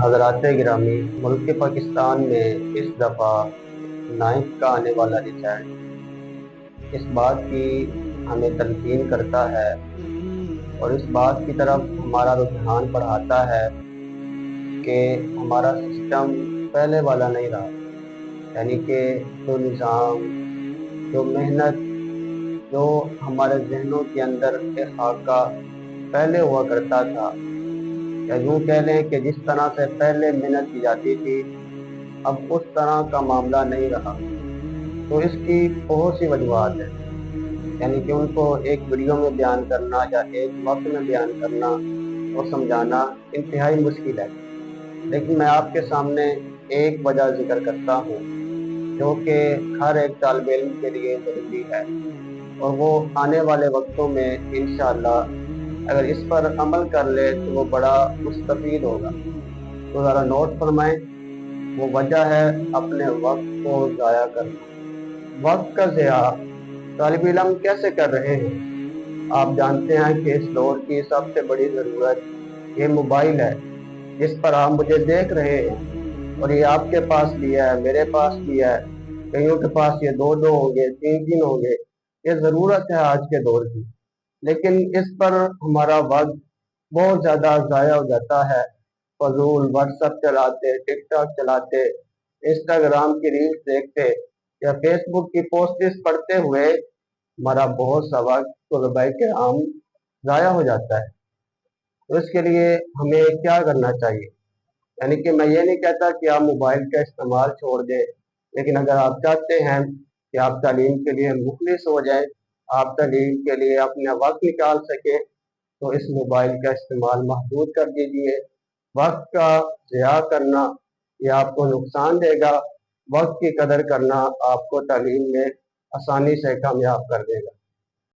حضرات گرامی، ملک پاکستان میں اس دفعہ 9th کا آنے والا رزلٹ اس بات کی ہمیں تلقین کرتا ہے اور اس بات کی طرف ہمارا رجحان بڑھاتا ہے کہ ہمارا سسٹم پہلے والا نہیں رہا، یعنی کہ جو نظام، جو محنت، جو ہمارے ذہنوں کے اندر ایک خاکہ پہلے ہوا کرتا تھا، یا یوں کہہ لیں کہ جس طرح سے پہلے محنت کی جاتی تھی اب اس طرح کا معاملہ نہیں رہا۔ تو اس کی بہت سی وجوہات ہیں، یعنی کہ ان کو ایک ویڈیو میں بیان کرنا یا ایک وقت میں بیان کرنا اور سمجھانا انتہائی مشکل ہے، لیکن میں آپ کے سامنے ایک وجہ ذکر کرتا ہوں جو کہ ہر ایک طالب علم کے لیے ضروری ہے، اور وہ آنے والے وقتوں میں انشاءاللہ اگر اس پر عمل کر لے تو وہ بڑا مستفید ہوگا۔ تو ذرا نوٹ فرمائیں، وہ وجہ ہے اپنے وقت کو ضائع کرنا۔ وقت کا ضیاع طالب علم کیسے کر رہے ہیں؟ آپ جانتے ہیں کہ اس دور کی سب سے بڑی ضرورت یہ موبائل ہے، جس پر آپ مجھے دیکھ رہے ہیں، اور یہ آپ کے پاس بھی ہے، میرے پاس بھی ہے، کئیوں کے پاس یہ دو ہوں گے، تین ہوں گے۔ یہ ضرورت ہے آج کے دور کی، لیکن اس پر ہمارا وقت بہت زیادہ ضائع ہو جاتا ہے۔ فضول واٹس ایپ چلاتے، ٹک ٹاک چلاتے، انسٹاگرام کی ریلز دیکھتے یا فیس بک کی پوسٹس پڑھتے ہوئے ہمارا بہت سا وقت طلباء کرام ضائع ہو جاتا ہے۔ تو اس کے لیے ہمیں کیا کرنا چاہیے؟ یعنی کہ میں یہ نہیں کہتا کہ آپ موبائل کا استعمال چھوڑ دیں، لیکن اگر آپ چاہتے ہیں کہ آپ تعلیم کے لیے مخلص ہو جائیں، آپ تعلیم کے لیے اپنا وقت نکال سکیں، تو اس موبائل کا استعمال محدود کر دیجئے۔ وقت کا ضیاع کرنا یہ آپ کو نقصان دے گا، وقت کی قدر کرنا آپ کو تعلیم میں آسانی سے کامیاب کر دے گا۔